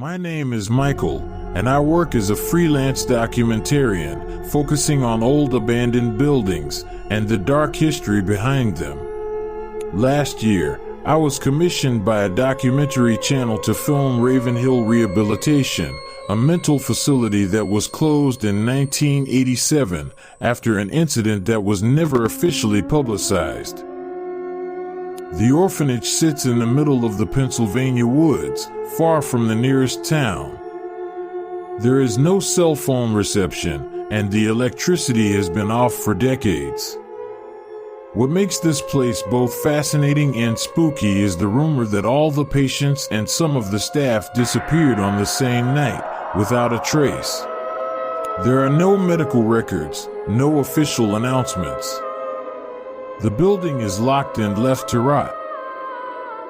My name is Michael, and I work as a freelance documentarian focusing on old abandoned buildings and the dark history behind them. Last year, I was commissioned by a documentary channel to film Ravenhill Rehabilitation, a mental facility that was closed in 1987 after an incident that was never officially publicized. The orphanage sits in the middle of the Pennsylvania woods, far from the nearest town. There is no cell phone reception, and the electricity has been off for decades. What makes this place both fascinating and spooky is the rumor that all the patients and some of the staff disappeared on the same night, without a trace. There are no medical records, no official announcements. The building is locked and left to rot.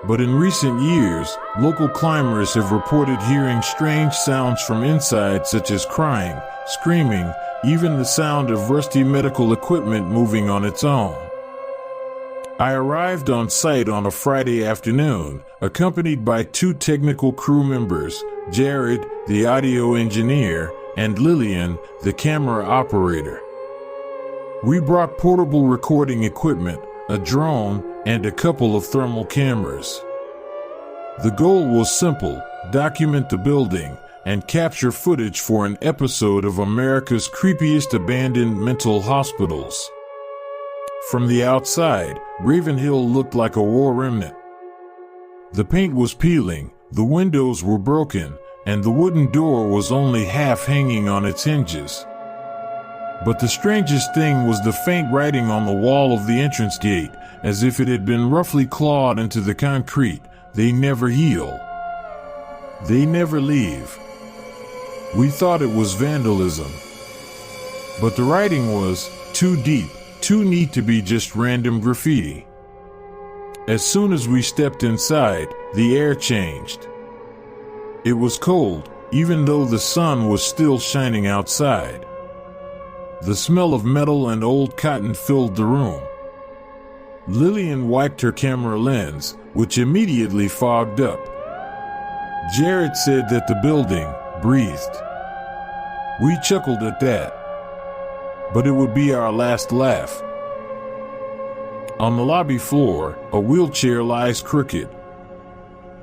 But in recent years, local climbers have reported hearing strange sounds from inside, such as crying, screaming, even the sound of rusty medical equipment moving on its own. I arrived on site on a Friday afternoon, accompanied by two technical crew members, Jared, the audio engineer, and Lillian, the camera operator. We brought portable recording equipment, a drone, and a couple of thermal cameras. The goal was simple: document the building and capture footage for an episode of America's creepiest abandoned mental hospitals. From the outside, Ravenhill looked like a war remnant. The paint was peeling, the windows were broken, and the wooden door was only half hanging on its hinges. But the strangest thing was the faint writing on the wall of the entrance gate, as if it had been roughly clawed into the concrete. They never heal. They never leave. We thought it was vandalism. But the writing was too deep, too neat to be just random graffiti. As soon as we stepped inside, the air changed. It was cold, even though the sun was still shining outside. The smell of metal and old cotton filled the room. Lillian wiped her camera lens, which immediately fogged up. Jared said that the building breathed. We chuckled at that. But it would be our last laugh. On the lobby floor, a wheelchair lies crooked.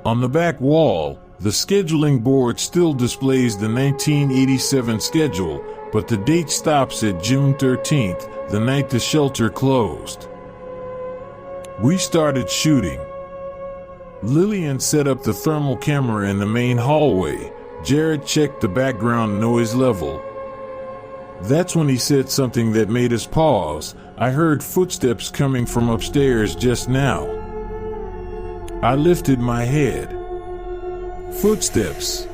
On the back wall, the scheduling board still displays the 1987 schedule, but the date stops at June 13th, the night the shelter closed. We started shooting. Lillian set up the thermal camera in the main hallway. Jared checked the background noise level. That's when he said something that made us pause. I heard footsteps coming from upstairs just now. I lifted my head. Footsteps.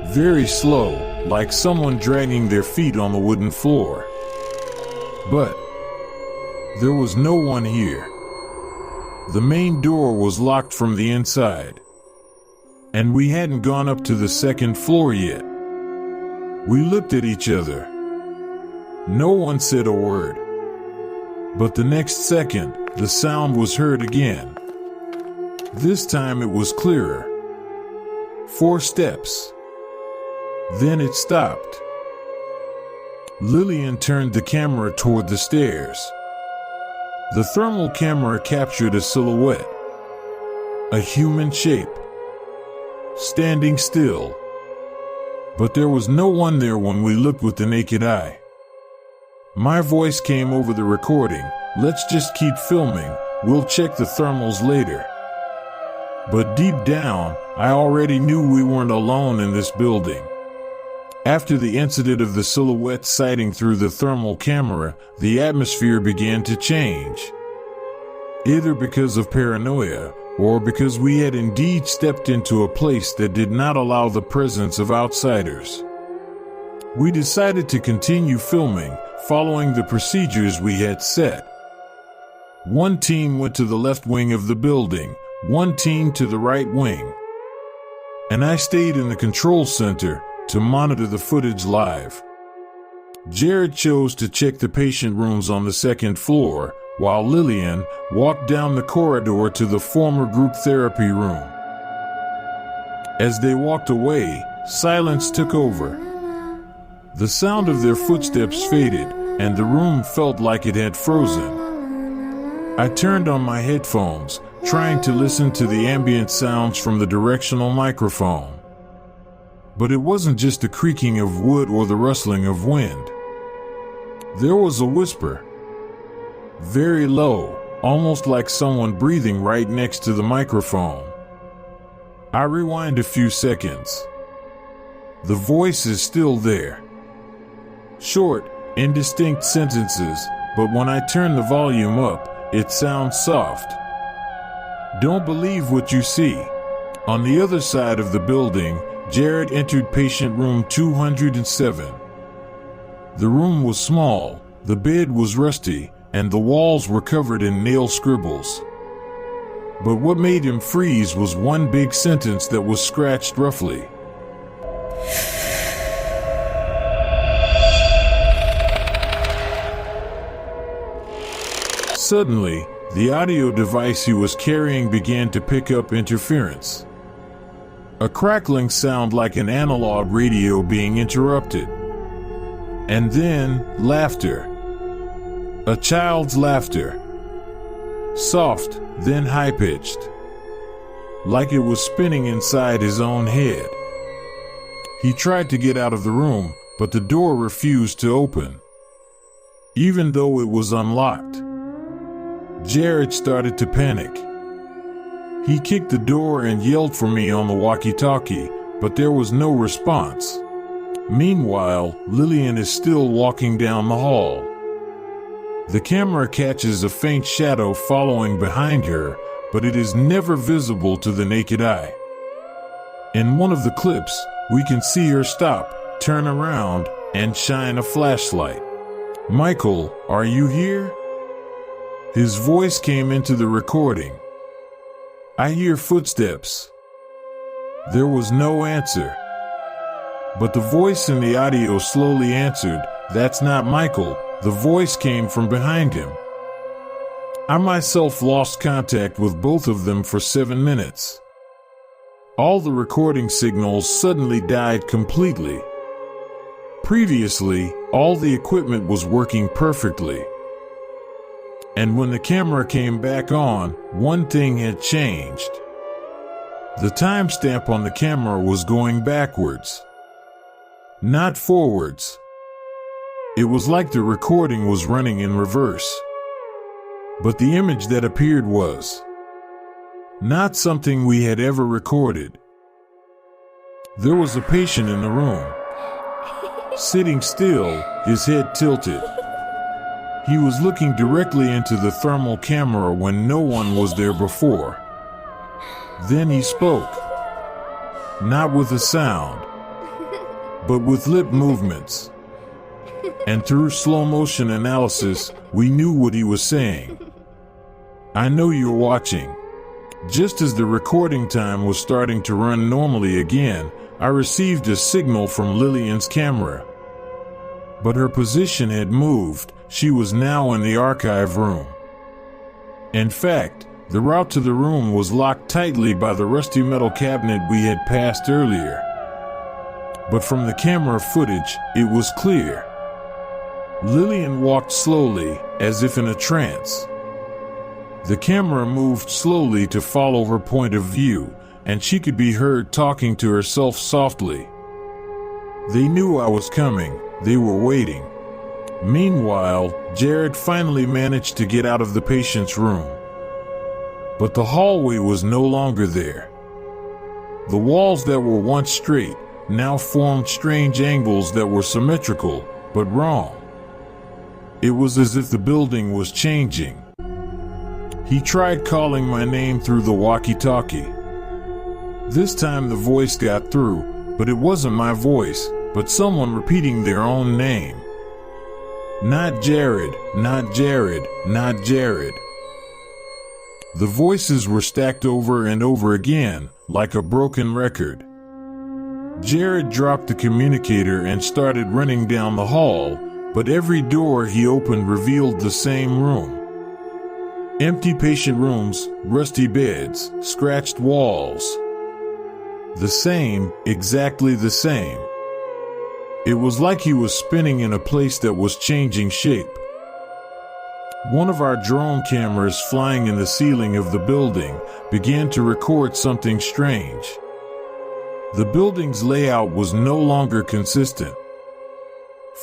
Very slow, like someone dragging their feet on the wooden floor. But there was no one here. The main door was locked from the inside. And we hadn't gone up to the second floor yet. We looked at each other. No one said a word. But the next second, the sound was heard again. This time it was clearer. 4 steps. Then it stopped. Lillian turned the camera toward the stairs. The thermal camera captured a silhouette. A human shape. Standing still. But there was no one there when we looked with the naked eye. My voice came over the recording. Let's just keep filming. We'll check the thermals later. But deep down, I already knew we weren't alone in this building. After the incident of the silhouette sighting through the thermal camera, the atmosphere began to change. Either because of paranoia, or because we had indeed stepped into a place that did not allow the presence of outsiders. We decided to continue filming, following the procedures we had set. One team went to the left wing of the building, one team to the right wing. And I stayed in the control center to monitor the footage live. Jared chose to check the patient rooms on the second floor, while Lillian walked down the corridor to the former group therapy room. As they walked away, silence took over. The sound of their footsteps faded, and the room felt like it had frozen. I turned on my headphones, trying to listen to the ambient sounds from the directional microphone. But it wasn't just the creaking of wood or the rustling of wind. There was a whisper. Very low, almost like someone breathing right next to the microphone. I rewind a few seconds. The voice is still there. Short, indistinct sentences, but when I turn the volume up, it sounds soft. Don't believe what you see. On the other side of the building, Jared entered patient room 207. The room was small, the bed was rusty, and the walls were covered in nail scribbles. But what made him freeze was one big sentence that was scratched roughly. Suddenly, the audio device he was carrying began to pick up interference. A crackling sound like an analog radio being interrupted. And then, laughter. A child's laughter. Soft, then high-pitched. Like it was spinning inside his own head. He tried to get out of the room, but the door refused to open. Even though it was unlocked. Jared started to panic. He kicked the door and yelled for me on the walkie-talkie, but there was no response. Meanwhile, Lillian is still walking down the hall. The camera catches a faint shadow following behind her, but it is never visible to the naked eye. In one of the clips, we can see her stop, turn around, and shine a flashlight. "Michael, are you here?" His voice came into the recording. "I hear footsteps." There was no answer. But the voice in the audio slowly answered, "That's not Michael." The voice came from behind him. I myself lost contact with both of them for 7 minutes. All the recording signals suddenly died completely. Previously, all the equipment was working perfectly. And when the camera came back on, one thing had changed. The timestamp on the camera was going backwards, not forwards. It was like the recording was running in reverse. But the image that appeared was not something we had ever recorded. There was a patient in the room, sitting still, his head tilted. He was looking directly into the thermal camera when no one was there before. Then he spoke. Not with a sound, but with lip movements. And through slow motion analysis, we knew what he was saying. "I know you're watching." Just as the recording time was starting to run normally again, I received a signal from Lillian's camera. But her position had moved. She was now in the archive room. In fact, the route to the room was locked tightly by the rusty metal cabinet we had passed earlier. But from the camera footage, it was clear. Lillian walked slowly, as if in a trance. The camera moved slowly to follow her point of view, and she could be heard talking to herself softly. They knew I was coming. They were waiting. Meanwhile, Jared finally managed to get out of the patient's room. But the hallway was no longer there. The walls that were once straight now formed strange angles that were symmetrical, but wrong. It was as if the building was changing. He tried calling my name through the walkie-talkie. This time the voice got through, but it wasn't my voice, but someone repeating their own name. Not Jared, not Jared, not Jared. The voices were stacked over and over again, like a broken record. Jared dropped the communicator and started running down the hall, but every door he opened revealed the same room. Empty patient rooms, rusty beds, scratched walls. The same, exactly the same. It was like he was spinning in a place that was changing shape. One of our drone cameras flying in the ceiling of the building began to record something strange. The building's layout was no longer consistent.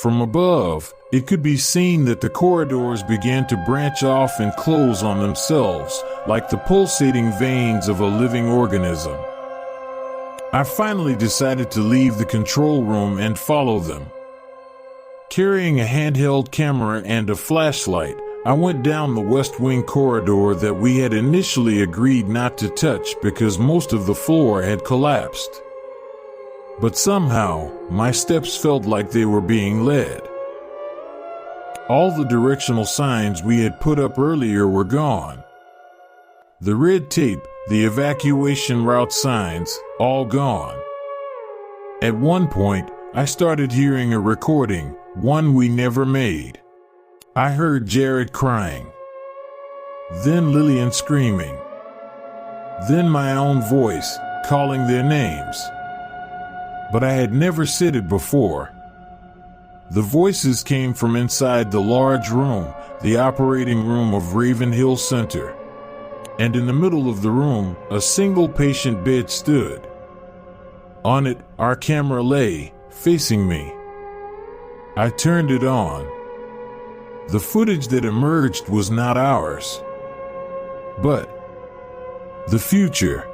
From above, it could be seen that the corridors began to branch off and close on themselves, like the pulsating veins of a living organism. I finally decided to leave the control room and follow them. Carrying a handheld camera and a flashlight, I went down the West Wing corridor that we had initially agreed not to touch because most of the floor had collapsed. But somehow, my steps felt like they were being led. All the directional signs we had put up earlier were gone. The red tape, the evacuation route signs, all gone. At one point, I started hearing a recording, one we never made. I heard Jared crying. Then Lillian screaming. Then my own voice, calling their names. But I had never said it before. The voices came from inside the large room, the operating room of Ravenhill Center. And in the middle of the room, a single patient bed stood. On it, our camera lay, facing me. I turned it on. The footage that emerged was not ours, but the future.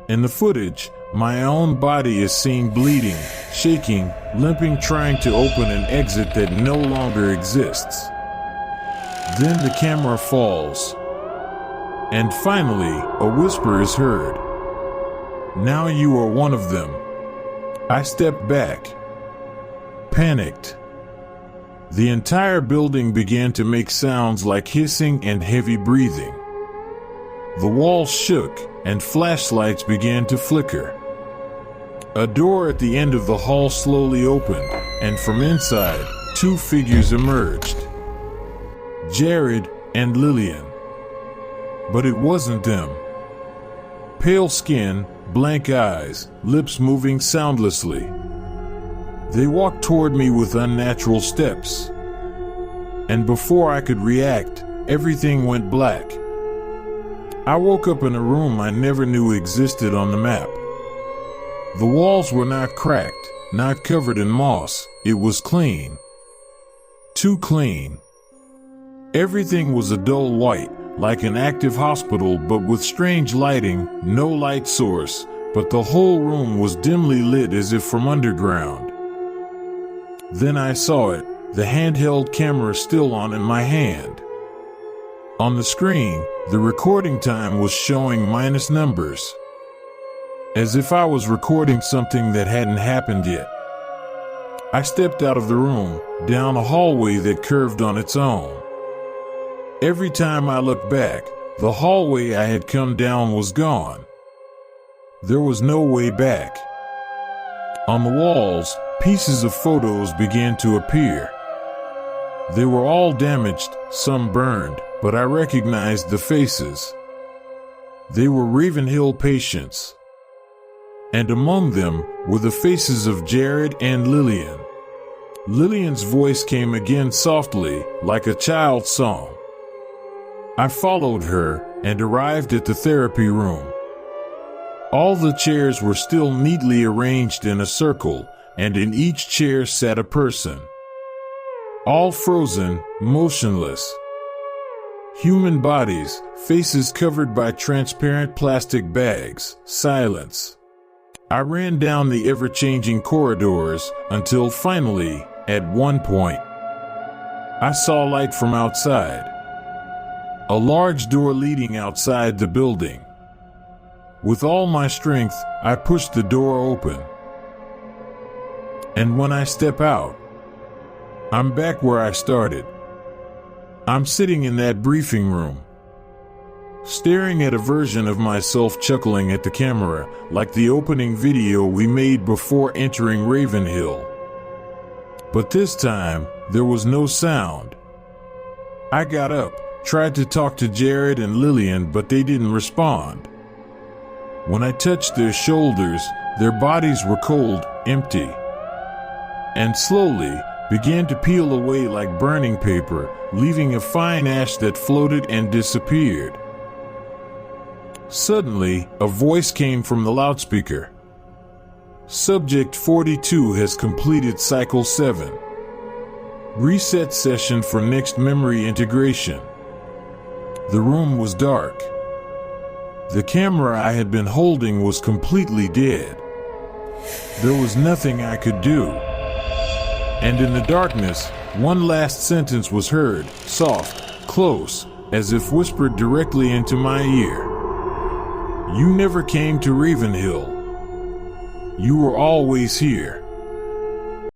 In the footage, my own body is seen bleeding, shaking, limping, trying to open an exit that no longer exists. Then the camera falls. And finally, a whisper is heard. Now you are one of them. I stepped back, panicked. The entire building began to make sounds like hissing and heavy breathing. The walls shook, and flashlights began to flicker. A door at the end of the hall slowly opened, and from inside, two figures emerged. Jared and Lillian. But it wasn't them. Pale skin, blank eyes, lips moving soundlessly. They walked toward me with unnatural steps. And before I could react, everything went black. I woke up in a room I never knew existed on the map. The walls were not cracked, not covered in moss. It was clean. Too clean. Everything was a dull white, like an active hospital, but with strange lighting, no light source, but the whole room was dimly lit as if from underground. Then I saw it, the handheld camera still on in my hand. On the screen, the recording time was showing minus numbers. As if I was recording something that hadn't happened yet. I stepped out of the room, down a hallway that curved on its own. Every time I looked back, the hallway I had come down was gone. There was no way back. On the walls, pieces of photos began to appear. They were all damaged, some burned, but I recognized the faces. They were Ravenhill patients. And among them were the faces of Jared and Lillian. Lillian's voice came again softly, like a child's song. I followed her and arrived at the therapy room. All the chairs were still neatly arranged in a circle, and in each chair sat a person. All frozen, motionless. Human bodies, faces covered by transparent plastic bags, silence. I ran down the ever-changing corridors until finally, at one point, I saw light from outside. A large door leading outside the building. With all my strength, I pushed the door open. And when I step out, I'm back where I started. I'm sitting in that briefing room, staring at a version of myself chuckling at the camera, like the opening video we made before entering Ravenhill. But this time, there was no sound. I got up, tried to talk to Jared and Lillian, but they didn't respond. When I touched their shoulders, their bodies were cold, empty, and slowly began to peel away like burning paper, leaving a fine ash that floated and disappeared. Suddenly, a voice came from the loudspeaker. Subject 42 has completed Cycle 7. Reset session for next memory integration. The room was dark. The camera I had been holding was completely dead. There was nothing I could do. And in the darkness, one last sentence was heard, soft, close, as if whispered directly into my ear. You never came to Ravenhill. You were always here.